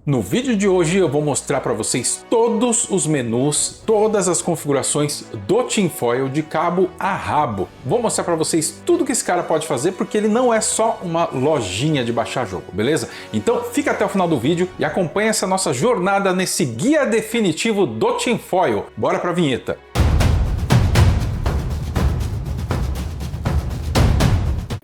No vídeo de hoje eu vou mostrar para vocês todos os menus, todas as configurações do Tinfoil de cabo a rabo. Vou mostrar para vocês tudo que esse cara pode fazer porque ele não é só uma lojinha de baixar jogo, beleza? Então fica até o final do vídeo e acompanha essa nossa jornada nesse guia definitivo do Tinfoil. Bora para a vinheta!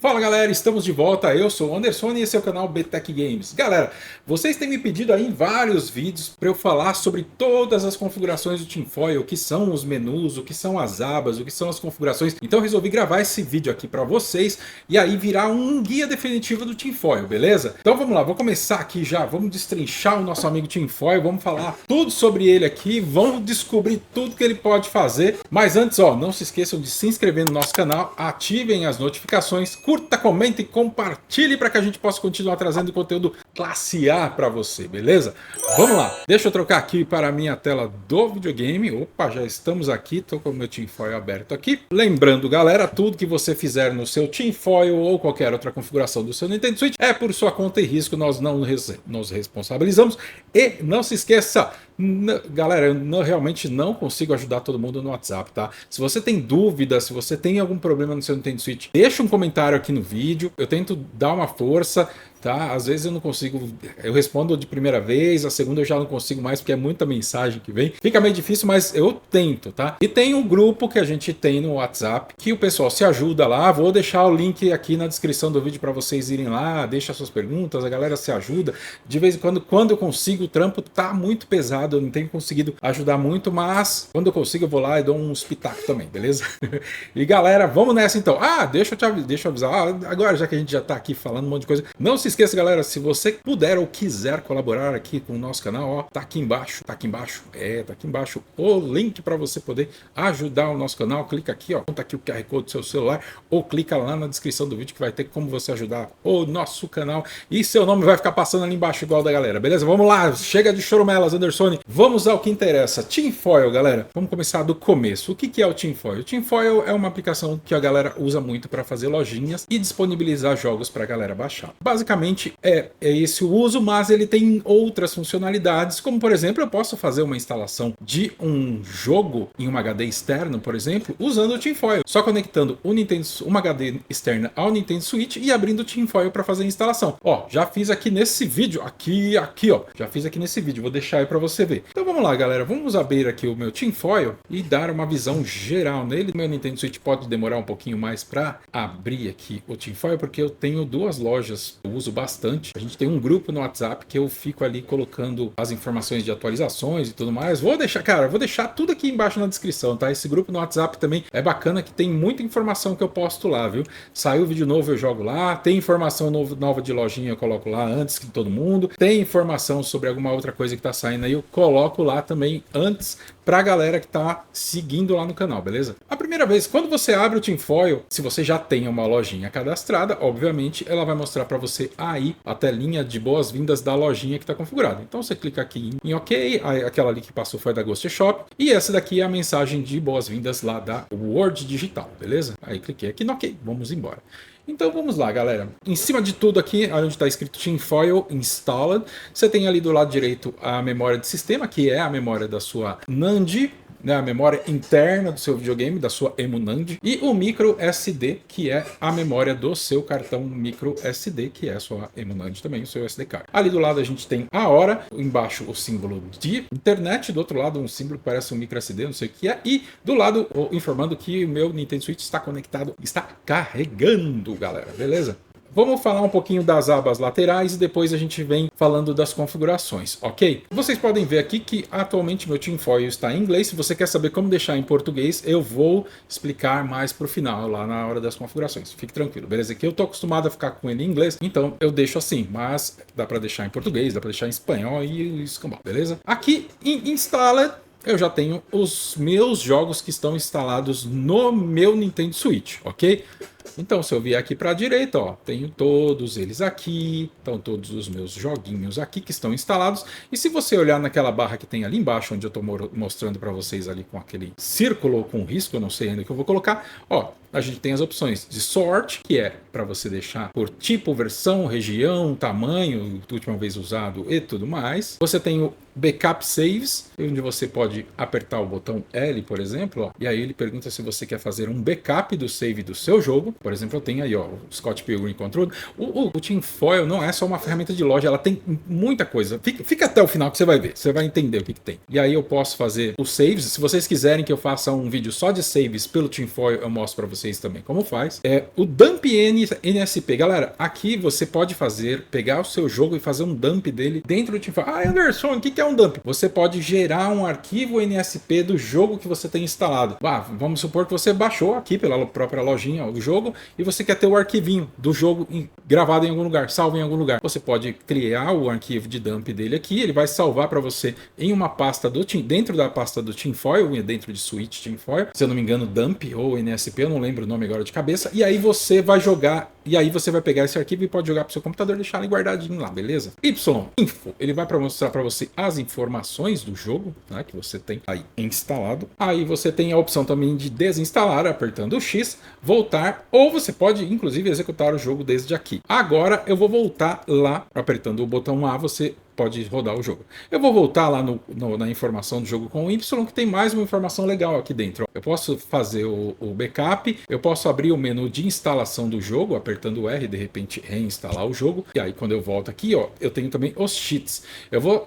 Fala galera, estamos de volta, eu sou o Anderson e esse é o canal BTech Games. Galera, vocês têm me pedido aí em vários vídeos para eu falar sobre todas as configurações do Tinfoil, o que são os menus, o que são as abas, o que são as configurações. Então eu resolvi gravar esse vídeo aqui para vocês e aí virar um guia definitivo do Tinfoil, beleza? Então vamos lá, vou começar aqui já, vamos destrinchar o nosso amigo Tinfoil, vamos falar tudo sobre ele aqui, vamos descobrir tudo que ele pode fazer. Mas antes, ó, não se esqueçam de se inscrever no nosso canal, ativem as notificações, curta, comente e compartilhe para que a gente possa continuar trazendo conteúdo classe A para você, beleza? Vamos lá, deixa eu trocar aqui para a minha tela do videogame. Opa, já estamos aqui, estou com o meu Tinfoil aberto aqui. Lembrando, galera, tudo que você fizer no seu Tinfoil ou qualquer outra configuração do seu Nintendo Switch é por sua conta e risco, nós não nos responsabilizamos. E não se esqueça, galera, eu realmente não consigo ajudar todo mundo no WhatsApp, tá? Se você tem dúvida, se você tem algum problema no seu Nintendo Switch, deixa um comentário aqui no vídeo, eu tento dar uma força, tá? Às vezes eu não consigo, eu respondo de primeira vez, a segunda eu já não consigo mais porque é muita mensagem que vem. Fica meio difícil, mas eu tento, tá? E tem um grupo que a gente tem no WhatsApp, que o pessoal se ajuda lá, vou deixar o link aqui na descrição do vídeo para vocês irem lá, deixa suas perguntas, a galera se ajuda. De vez em quando eu consigo, o trampo tá muito pesado, eu não tenho conseguido ajudar muito, mas quando eu consigo eu vou lá e dou uns pitacos também, beleza? E galera, vamos nessa então. Ah, deixa eu avisar, agora já que a gente já tá aqui falando um monte de coisa, não se esqueça, galera, se você puder ou quiser colaborar aqui com o nosso canal, ó, tá aqui embaixo, tá aqui embaixo o link para você poder ajudar o nosso canal. Clica aqui, ó, tá aqui o QR Code do seu celular, ou clica lá na descrição do vídeo que vai ter como você ajudar o nosso canal e seu nome vai ficar passando ali embaixo igual da galera, beleza? Vamos lá, chega de choromelas, Anderson, vamos ao que interessa. Tinfoil, galera, vamos começar do começo. O que é o Tinfoil? O Tinfoil é uma aplicação que a galera usa muito para fazer lojinhas e disponibilizar jogos para a galera baixar. Basicamente é esse o uso, mas ele tem outras funcionalidades, como por exemplo, eu posso fazer uma instalação de um jogo em uma HD externo, por exemplo, usando o Tinfoil, só conectando uma HD externa ao Nintendo Switch e abrindo o Tinfoil para fazer a instalação. Ó, já fiz aqui nesse vídeo, aqui ó, já fiz aqui nesse vídeo, vou deixar aí para você ver. Então vamos lá, galera, vamos abrir aqui o meu Tinfoil e dar uma visão geral nele. Meu Nintendo Switch pode demorar um pouquinho mais para abrir aqui o Tinfoil, porque eu tenho duas lojas, eu uso bastante. A gente tem um grupo no WhatsApp que eu fico ali colocando as informações de atualizações e tudo mais. Vou deixar tudo aqui embaixo na descrição, tá? Esse grupo no WhatsApp também é bacana, que tem muita informação que eu posto lá, viu? Saiu vídeo novo eu jogo lá, tem informação nova de lojinha eu coloco lá antes que todo mundo, tem informação sobre alguma outra coisa que tá saindo aí eu coloco lá também antes pra galera que tá seguindo lá no canal, beleza? A primeira vez, quando você abre o Tinfoil, se você já tem uma lojinha cadastrada, obviamente ela vai mostrar para você aí a telinha de boas-vindas da lojinha que está configurada. Então você clica aqui em OK, aquela ali que passou foi da Ghost Shop, e essa daqui é a mensagem de boas-vindas lá da Word Digital, beleza? Aí cliquei aqui no OK, vamos embora. Então vamos lá, galera. Em cima de tudo aqui, onde está escrito Tinfoil Installed, você tem ali do lado direito a memória de sistema, que é a memória da sua NAND, né, a memória interna do seu videogame, da sua emuNAND, e o micro SD, que é a memória do seu cartão micro SD, que é a sua emuNAND também, o seu SD card. Ali do lado a gente tem a hora, embaixo o símbolo de internet, do outro lado um símbolo que parece um micro SD, não sei o que é, e do lado informando que o meu Nintendo Switch está conectado, está carregando, galera, beleza? Vamos falar um pouquinho das abas laterais e depois a gente vem falando das configurações, ok? Vocês podem ver aqui que atualmente meu Tinfoil está em inglês. Se você quer saber como deixar em português, eu vou explicar mais pro final, lá na hora das configurações. Fique tranquilo, beleza? Que eu tô acostumado a ficar com ele em inglês, então eu deixo assim, mas dá para deixar em português, dá para deixar em espanhol e escambau, beleza? Aqui em Installer, eu já tenho os meus jogos que estão instalados no meu Nintendo Switch, ok? Então, se eu vier aqui para a direita, ó, tenho todos eles aqui, estão todos os meus joguinhos aqui que estão instalados. E se você olhar naquela barra que tem ali embaixo, onde eu estou mostrando para vocês ali com aquele círculo ou com risco, eu não sei ainda o que eu vou colocar, ó, a gente tem as opções de sort, que é para você deixar por tipo, versão, região, tamanho, última vez usado e tudo mais. Você tem o backup saves, onde você pode apertar o botão L, por exemplo, ó, e aí ele pergunta se você quer fazer um backup do save do seu jogo. Por exemplo, eu tenho aí, ó, o Scott Pilgrim Control. O Tinfoil não é só uma ferramenta de loja, ela tem muita coisa. Fica até o final que você vai ver, você vai entender o que tem. E aí eu posso fazer os saves. Se vocês quiserem que eu faça um vídeo só de saves pelo Tinfoil, eu mostro para vocês também como faz. O dump NSP, galera, aqui você pode pegar o seu jogo e fazer um dump dele dentro do Tinfoil. Ah, Anderson, o que é um dump? Você pode gerar um arquivo NSP do jogo que você tem instalado. Vamos supor que você baixou aqui pela própria lojinha o jogo e você quer ter o arquivinho do jogo gravado em algum lugar, salvo em algum lugar. Você pode criar o arquivo de dump dele aqui, ele vai salvar para você em uma pasta dentro da pasta do Tinfoil, dentro de Switch Tinfoil, se eu não me engano dump ou NSP, eu não lembro o nome agora de cabeça, e aí você vai jogar, e aí você vai pegar esse arquivo e pode jogar para o seu computador e deixar ele guardadinho lá, beleza? Info, ele vai mostrar para você as informações do jogo, né, que você tem aí instalado. Aí você tem a opção também de desinstalar, apertando o X, voltar, ou você pode inclusive executar o jogo desde aqui. Agora eu vou voltar lá, apertando o botão A, você pode rodar o jogo. Eu vou voltar lá na informação do jogo com o Y, que tem mais uma informação legal aqui dentro. Eu posso fazer o backup, eu posso abrir o menu de instalação do jogo, apertando o R, de repente reinstalar o jogo. E aí quando eu volto aqui, ó, eu tenho também os cheats.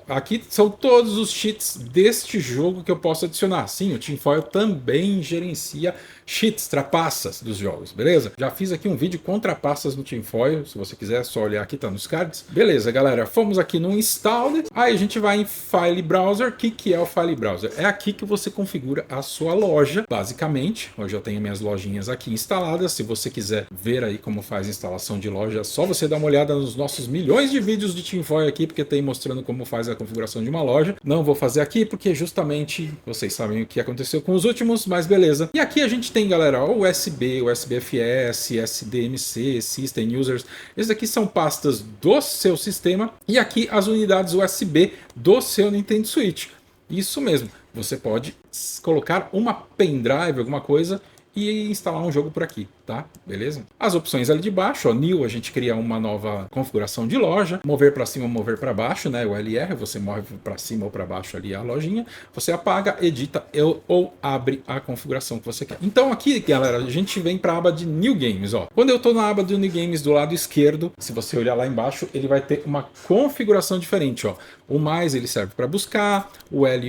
Aqui são todos os cheats deste jogo que eu posso adicionar. Sim, o Tinfoil também gerencia cheats, trapaças dos jogos, beleza? Já fiz aqui um vídeo com trapaças no Tinfoil, se você quiser é só olhar aqui, tá nos cards. Beleza, galera, fomos aqui no Installed, aí a gente vai em File Browser. O que é o File Browser? É aqui que você configura a sua loja, basicamente. Hoje eu tenho minhas lojinhas aqui instaladas. Se você quiser ver aí como faz a instalação de loja, é só você dar uma olhada nos nossos milhões de vídeos de Tinfoil aqui, porque tem mostrando como faz a configuração de uma loja. Não vou fazer aqui, porque justamente vocês sabem o que aconteceu com os últimos, mas beleza. E aqui a gente tem, galera, o USB, USBFS, SDMC, System Users. Esses aqui são pastas do seu sistema. E aqui as unidades USB do seu Nintendo Switch. Isso mesmo, você pode colocar uma pendrive, alguma coisa, e instalar um jogo por aqui, tá? Beleza? As opções ali de baixo, ó, New, a gente cria uma nova configuração de loja, mover para cima, mover para baixo, né? O LR, você move para cima ou para baixo ali a lojinha, você apaga, edita ou abre a configuração que você quer. Então aqui, galera, a gente vem para a aba de New Games, ó. Quando eu tô na aba de New Games do lado esquerdo, se você olhar lá embaixo, ele vai ter uma configuração diferente, ó. O mais ele serve para buscar, o L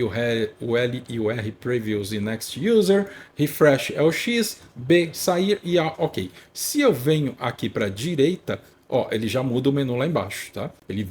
e o R Previews e Next User, Refresh é o X, B sair e A OK. Se eu venho aqui para a direita, ó, ele já muda o menu lá embaixo, tá? Ele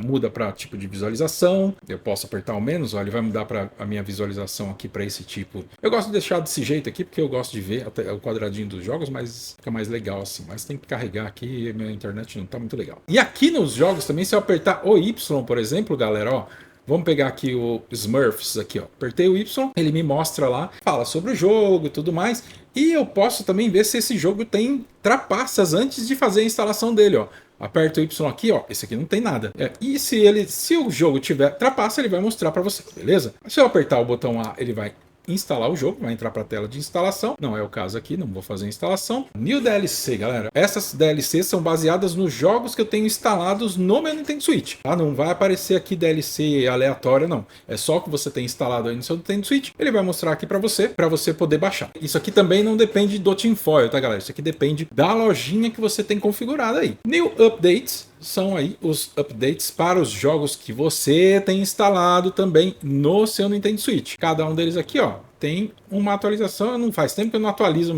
muda para tipo de visualização. Eu posso apertar o menos, ó, ele vai mudar para a minha visualização aqui para esse tipo. Eu gosto de deixar desse jeito aqui porque eu gosto de ver até o quadradinho dos jogos, mas fica mais legal assim. Mas tem que carregar aqui, minha internet não tá muito legal. E aqui nos jogos também, se eu apertar o Y, por exemplo, galera, ó, vamos pegar aqui o Smurfs aqui, ó. Apertei o Y, ele me mostra lá, fala sobre o jogo e tudo mais. E eu posso também ver se esse jogo tem trapaças antes de fazer a instalação dele, ó. Aperta o Y aqui, ó, esse aqui não tem nada. E se o jogo tiver trapaça, ele vai mostrar para você, beleza? Se eu apertar o botão A, ele vai instalar o jogo, vai entrar para a tela de instalação. Não é o caso aqui, não vou fazer a instalação. New DLC, galera. Essas DLCs são baseadas nos jogos que eu tenho instalados no meu Nintendo Switch. Ah, não vai aparecer aqui DLC aleatória, não. É só o que você tem instalado aí no seu Nintendo Switch. Ele vai mostrar aqui para você poder baixar. Isso aqui também não depende do Tinfoil, tá, galera? Isso aqui depende da lojinha que você tem configurada aí. New Updates são aí os updates para os jogos que você tem instalado também no seu Nintendo Switch. Cada um deles aqui, ó, tem uma atualização. Não faz tempo que eu não atualizo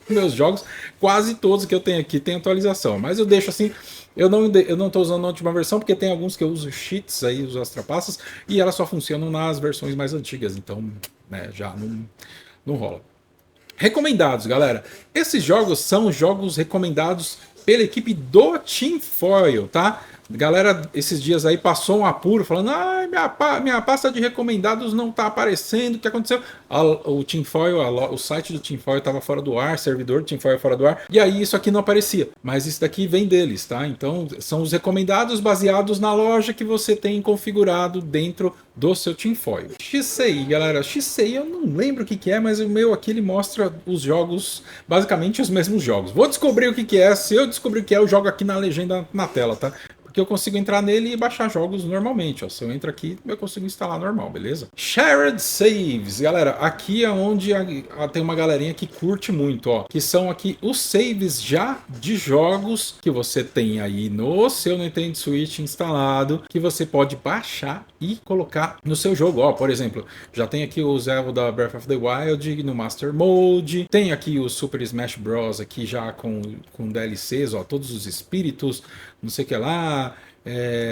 meus jogos. Quase todos que eu tenho aqui tem atualização, mas eu deixo assim. Eu não estou usando a última versão porque tem alguns que eu uso cheats aí, uso as trapaças, e elas só funcionam nas versões mais antigas, então, né, já não rola. Recomendados, galera. Esses jogos são jogos recomendados pela equipe do Tinfoil, tá? Galera, esses dias aí passou um apuro falando: ai, minha pasta de recomendados não tá aparecendo, o que aconteceu? O Tinfoil, o site do Tinfoil tava fora do ar, servidor do Tinfoil fora do ar, e aí isso aqui não aparecia. Mas isso daqui vem deles, tá? Então são os recomendados baseados na loja que você tem configurado dentro do seu Tinfoil. XCI, galera, XCI eu não lembro o que é, mas o meu aqui ele mostra os jogos, basicamente os mesmos jogos. Vou descobrir o que é, se eu descobrir o que é, eu jogo aqui na legenda na tela, tá? Que eu consigo entrar nele e baixar jogos normalmente, ó. Se eu entro aqui, eu consigo instalar normal, beleza? Shared Saves, galera, aqui é onde tem uma galerinha que curte muito, ó. Que são aqui os saves já de jogos que você tem aí no seu Nintendo Switch instalado, que você pode baixar e colocar no seu jogo, ó. Por exemplo, já tem aqui o Zelda Breath of the Wild no Master Mode, tem aqui o Super Smash Bros. Aqui já com DLCs, ó, todos os espíritos, não sei o que lá.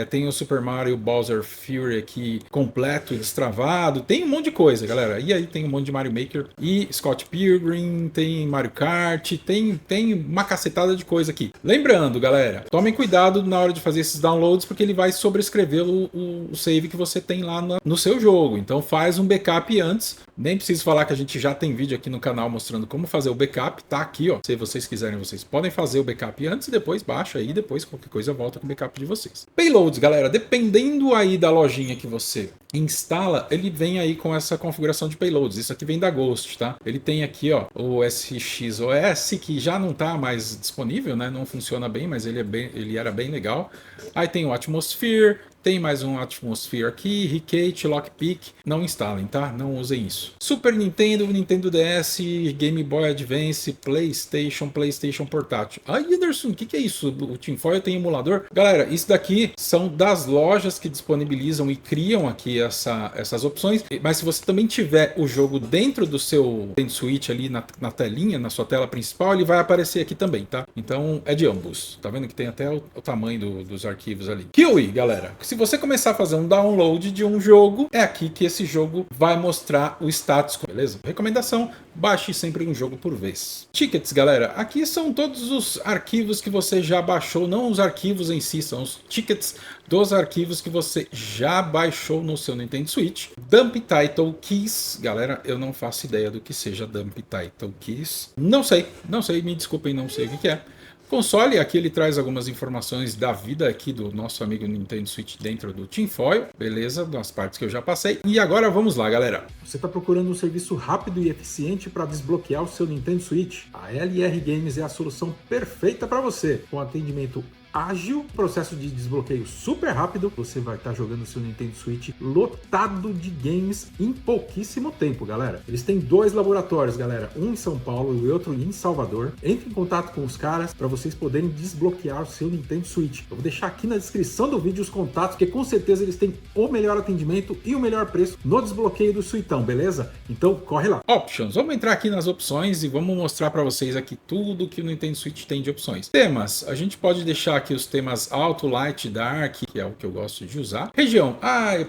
Tem o Super Mario Bowser Fury aqui completo, destravado, tem um monte de coisa, galera. E aí tem um monte de Mario Maker e Scott Pilgrim, tem Mario Kart, tem uma cacetada de coisa aqui. Lembrando, galera, tomem cuidado na hora de fazer esses downloads, porque ele vai sobrescrever o save que você tem lá no seu jogo. Então faz um backup antes. Nem preciso falar que a gente já tem vídeo aqui no canal mostrando como fazer o backup, tá aqui, ó. Se vocês quiserem, vocês podem fazer o backup antes e depois baixa aí, depois qualquer coisa volta com o backup de vocês. Payloads, galera, dependendo aí da lojinha que você instala, ele vem aí com essa configuração de payloads. Isso aqui vem da Ghost, tá? Ele tem aqui, ó, o SXOS, que já não tá mais disponível, né? Não funciona bem, mas ele era bem legal. Aí tem o Atmosphere, tem mais um Atmosphere aqui, Recate, Lockpick. Não instalem, tá? Não usem isso. Super Nintendo, Nintendo DS, Game Boy Advance, PlayStation Portátil. Ai, Anderson, o que é isso? O Tinfoil tem emulador? Galera, isso daqui são das lojas que disponibilizam e criam aqui essas opções. Mas se você também tiver o jogo dentro do seu Nintendo Switch ali na telinha, na sua tela principal, ele vai aparecer aqui também, tá? Então é de ambos. Tá vendo que tem até o tamanho dos arquivos ali. Kiwi, galera. Se você começar a fazer um download de um jogo, é aqui que esse jogo vai mostrar o status, beleza? Recomendação, baixe sempre um jogo por vez. Tickets, galera, aqui são todos os arquivos que você já baixou, não os arquivos em si, são os tickets dos arquivos que você já baixou no seu Nintendo Switch. Dump Title Keys, galera, eu não faço ideia do que seja Dump Title Keys. Não sei, me desculpem, não sei o que é. Console, aqui ele traz algumas informações da vida aqui do nosso amigo Nintendo Switch dentro do Tinfoil, beleza, das partes que eu já passei. E agora vamos lá, galera. Você está procurando um serviço rápido e eficiente para desbloquear o seu Nintendo Switch? A LR Games é a solução perfeita para você, com atendimento ágil, processo de desbloqueio super rápido. Você vai estar jogando seu Nintendo Switch lotado de games em pouquíssimo tempo, galera. Eles têm 2 laboratórios, galera, um em São Paulo e outro em Salvador. Entre em contato com os caras para vocês poderem desbloquear o seu Nintendo Switch. Eu vou deixar aqui na descrição do vídeo os contatos, porque com certeza eles têm o melhor atendimento e o melhor preço no desbloqueio do Suitão, beleza? Então corre lá. Options, vamos entrar aqui nas opções e vamos mostrar para vocês aqui tudo que o Nintendo Switch tem de opções. Temas, a gente pode deixar aqui os temas Auto, Light, Dark, que é o que eu gosto de usar. Região,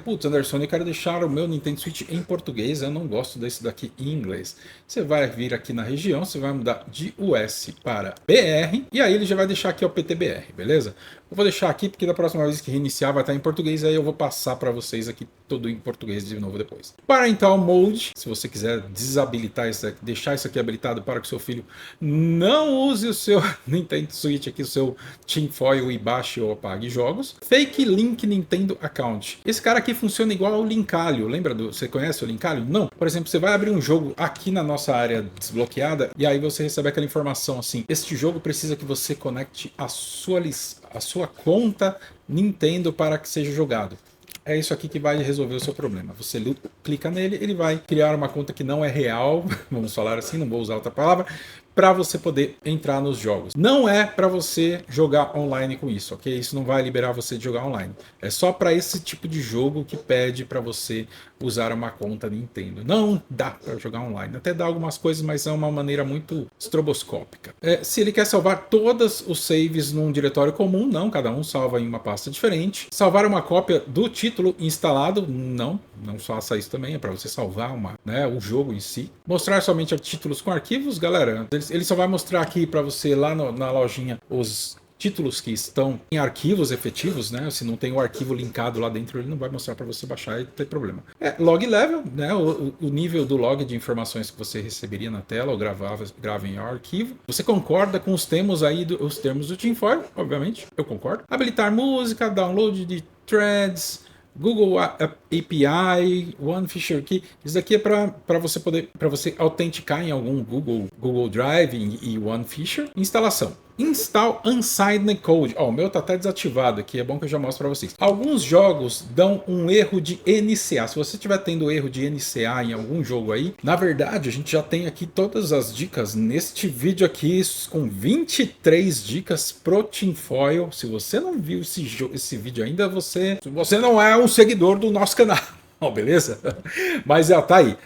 putz, Anderson, eu quero deixar o meu Nintendo Switch em português, eu não gosto desse daqui em inglês. Você vai vir aqui na região, você vai mudar de US para BR, e aí ele já vai deixar aqui o PTBR, beleza? Eu vou deixar aqui porque da próxima vez que reiniciar vai estar em português, aí eu vou passar para vocês aqui tudo em português de novo depois. Parental Mode, se você quiser desabilitar isso aqui, deixar isso aqui habilitado para que o seu filho não use o seu Nintendo Switch aqui, o seu Tinfoil, e baixe ou apague jogos. Fake Link Nintendo Account. Esse cara aqui funciona igual ao Linkalho. Lembra você conhece o Linkalho? Não. Por exemplo, você vai abrir um jogo aqui na nossa área desbloqueada e aí você recebe aquela informação assim: este jogo precisa que você conecte a sua conta Nintendo para que seja jogado. É isso aqui que vai resolver o seu problema. Você clica nele, ele vai criar uma conta que não é real, vamos falar assim, não vou usar outra palavra, para você poder entrar nos jogos. Não é para você jogar online com isso, ok? Isso não vai liberar você de jogar online. É só para esse tipo de jogo que pede para você usar uma conta Nintendo. Não dá para jogar online. Até dá algumas coisas, mas é uma maneira muito estroboscópica. Se ele quer salvar todos os saves num diretório comum, não. Cada um salva em uma pasta diferente. Salvar uma cópia do título instalado, não faça isso também. É para você salvar o jogo em si. Mostrar somente títulos com arquivos, galera. Ele só vai mostrar aqui para você lá na lojinha os títulos que estão em arquivos efetivos, né? Se não tem o arquivo linkado lá dentro, ele não vai mostrar para você baixar e não tem problema. Log level, né? O nível do log de informações que você receberia na tela ou grava em arquivo. Você concorda com os termos aí, os termos do tinfoil? Obviamente, eu concordo. Habilitar música, download de threads, Google API, One Feature Key. Isso daqui é para você autenticar em algum Google Drive e One Feature. Instalação. Install Unsigned Code. O meu tá até desativado aqui, é bom que eu já mostro para vocês. Alguns jogos dão um erro de NCA. Se você estiver tendo erro de NCA em algum jogo aí, na verdade a gente já tem aqui todas as dicas neste vídeo aqui, com 23 dicas pro tinfoil. Se você não viu esse vídeo ainda, você não é um seguidor do nosso canal. Beleza? Mas tá aí.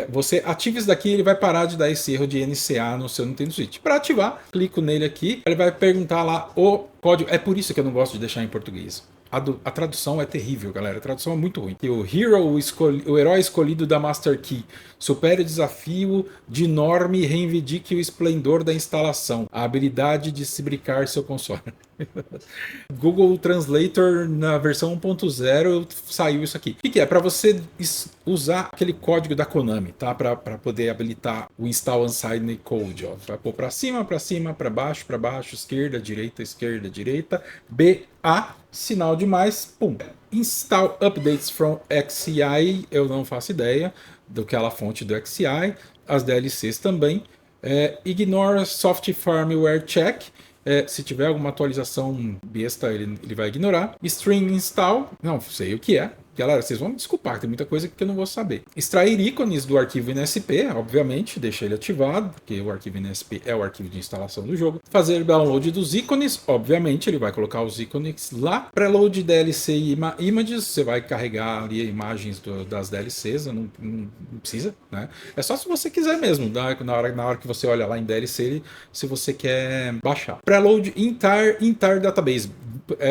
Você ativa isso daqui, ele vai parar de dar esse erro de NCA no seu Nintendo Switch. Para ativar, clico nele aqui, ele vai perguntar lá o código. É por isso que eu não gosto de deixar em português. A tradução é terrível, galera. A tradução é muito ruim. E o Hero, o herói escolhido da Master Key, supere o desafio de Norm e reivindique o esplendor da instalação. A habilidade de se brincar seu console. Google Translator na versão 1.0 saiu isso aqui. O que é? Para você usar aquele código da Konami, tá? Para poder habilitar o Install Unsigned Code. Ó. Vai pôr para cima, para baixo, esquerda, direita, BA, sinal de mais, pum. Install Updates from XCI, eu não faço ideia do que é a fonte do XCI, as DLCs também. Ignore Soft Firmware Check. Se tiver alguma atualização besta, ele vai ignorar. String Install, não sei o que é. Galera, vocês vão me desculpar, tem muita coisa que eu não vou saber. Extrair ícones do arquivo INSP, obviamente, deixa ele ativado, porque o arquivo INSP é o arquivo de instalação do jogo. Fazer download dos ícones, obviamente, ele vai colocar os ícones lá. Preload DLC e images, você vai carregar ali imagens das DLCs, não precisa, né? É só se você quiser mesmo, na hora que você olha lá em DLC, se você quer baixar. Preload entire database,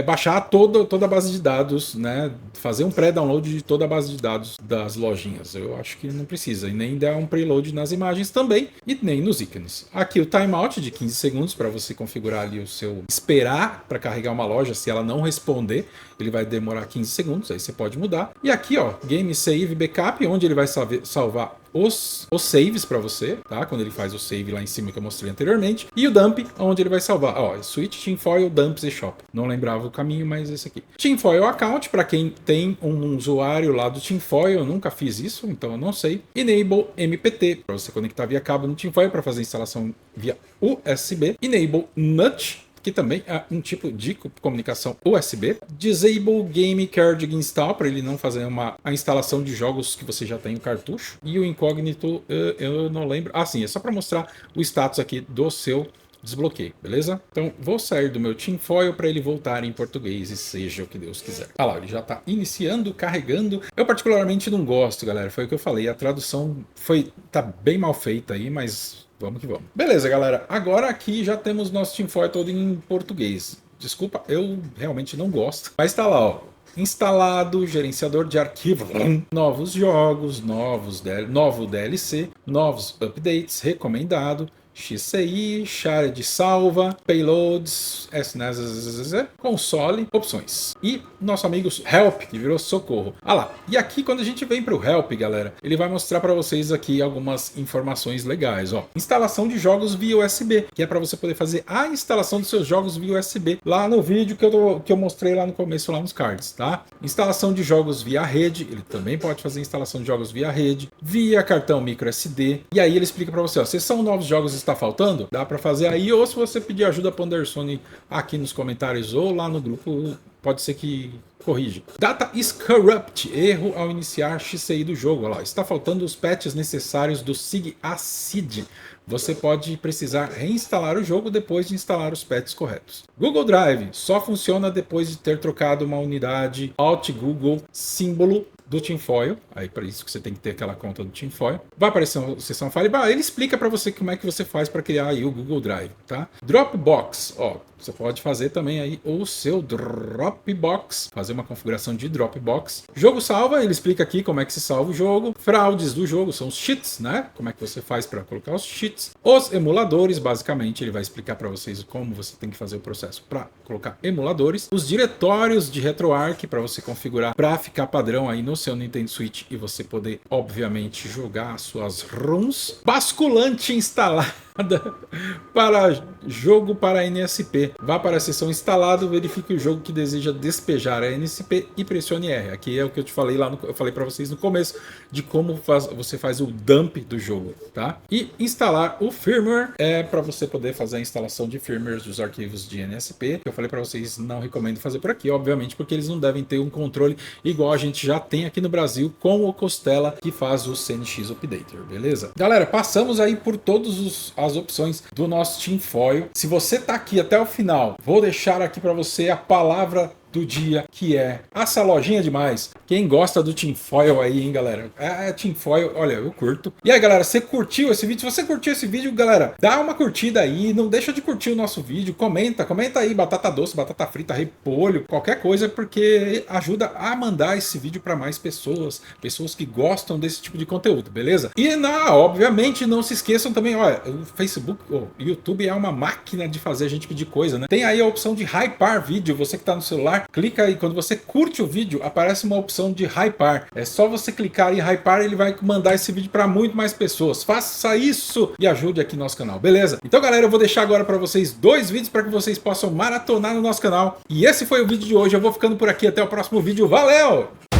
baixar toda a base de dados, né? Fazer um pré-download de toda a base de dados das lojinhas. Eu acho que não precisa. E nem dar um preload nas imagens também. E nem nos ícones. Aqui o timeout de 15 segundos para você configurar ali o seu... Esperar para carregar uma loja. Se ela não responder, ele vai demorar 15 segundos. Aí você pode mudar. E aqui, ó, Game Save Backup, onde ele vai salvar os saves para você, tá? Quando ele faz o save lá em cima que eu mostrei anteriormente. E o dump, onde ele vai salvar. Ó, Switch, Tinfoil, Dumps e Shop. Não lembrava o caminho, mas esse aqui. Tinfoil Account, para quem tem um usuário lá do Tinfoil, eu nunca fiz isso, então eu não sei. Enable MPT, para você conectar via cabo no Tinfoil para fazer instalação via USB. Enable NUT, que também é um tipo de comunicação USB. Disable Game Card Install, para ele não fazer a instalação de jogos que você já tem o cartucho. E o incógnito, eu não lembro. Sim, é só para mostrar o status aqui do seu desbloqueio, beleza? Então vou sair do meu tinfoil para ele voltar em português e seja o que Deus quiser. Lá, ele já está iniciando, carregando. Eu particularmente não gosto, galera, foi o que eu falei. A tradução tá bem mal feita aí, mas... Vamos que vamos. Beleza, galera. Agora aqui já temos nosso tinfoil todo em português. Desculpa, eu realmente não gosto. Mas tá lá, ó. Instalado, gerenciador de arquivo, novos jogos, novo DLC, novos updates, recomendado, XCI, share de salva, payloads, SNES, console, opções. E nosso amigo Help, que virou socorro. Lá. E aqui quando a gente vem para o Help, galera, ele vai mostrar para vocês aqui algumas informações legais. Ó. Instalação de jogos via USB, que é para você poder fazer a instalação dos seus jogos via USB. Lá no vídeo que eu mostrei lá no começo, lá nos cards, tá? Instalação de jogos via rede, ele também pode fazer instalação de jogos via rede, via cartão micro SD. E aí ele explica para você, ó, se são novos jogos está faltando, dá para fazer aí, ou se você pedir ajuda para o Anderson aqui nos comentários ou lá no grupo, pode ser que corrija. Data is corrupt, erro ao iniciar XCI do jogo. Olha lá, está faltando os patches necessários do SIG ACID. Você pode precisar reinstalar o jogo depois de instalar os patches corretos. Google Drive só funciona depois de ter trocado uma unidade Alt Google símbolo do Tinfoil, aí para isso que você tem que ter aquela conta do Tinfoil. Vai aparecer uma seção File, ele explica para você como é que você faz para criar aí o Google Drive, tá? Dropbox, ó, você pode fazer também aí o seu Dropbox, fazer uma configuração de Dropbox. Jogo salva, ele explica aqui como é que se salva o jogo. Fraudes do jogo são os cheats, né? Como é que você faz para colocar os cheats. Os emuladores, basicamente, ele vai explicar para vocês como você tem que fazer o processo para colocar emuladores. Os diretórios de RetroArch para você configurar para ficar padrão aí no seu Nintendo Switch e você poder, obviamente, jogar suas ROMs. Basculante instalada para jogo para NSP. Vá para a seção instalado, verifique o jogo que deseja despejar a NSP e pressione R. Aqui é o que eu te falei lá, eu falei para vocês no começo de como você faz o dump do jogo, tá? E instalar o firmware para você poder fazer a instalação de firmware dos arquivos de NSP. Que eu falei para vocês, não recomendo fazer por aqui, obviamente, porque eles não devem ter um controle igual a gente já tem aqui no Brasil com o Costela que faz o CNX Updater, beleza? Galera, passamos aí por todos as opções do nosso Tinfoil. Se você tá aqui até o final, vou deixar aqui para você a palavra do dia, que é essa lojinha demais. Quem gosta do Tinfoil aí, hein, galera? Tinfoil, olha, eu curto. E aí, galera, você curtiu esse vídeo? Se você curtiu esse vídeo, galera, dá uma curtida aí, não deixa de curtir o nosso vídeo, comenta aí, batata doce, batata frita, repolho, qualquer coisa, porque ajuda a mandar esse vídeo para mais pessoas que gostam desse tipo de conteúdo, beleza? E, obviamente, não se esqueçam também, olha, o Facebook, o YouTube é uma máquina de fazer a gente pedir coisa, né? Tem aí a opção de hypar vídeo, você que tá no celular, clica aí, quando você curte o vídeo, aparece uma opção de hypar. É só você clicar em hypar, ele vai mandar esse vídeo para muito mais pessoas. Faça isso e ajude aqui no nosso canal, beleza? Então, galera, eu vou deixar agora para vocês 2 vídeos para que vocês possam maratonar no nosso canal. E esse foi o vídeo de hoje. Eu vou ficando por aqui. Até o próximo vídeo. Valeu!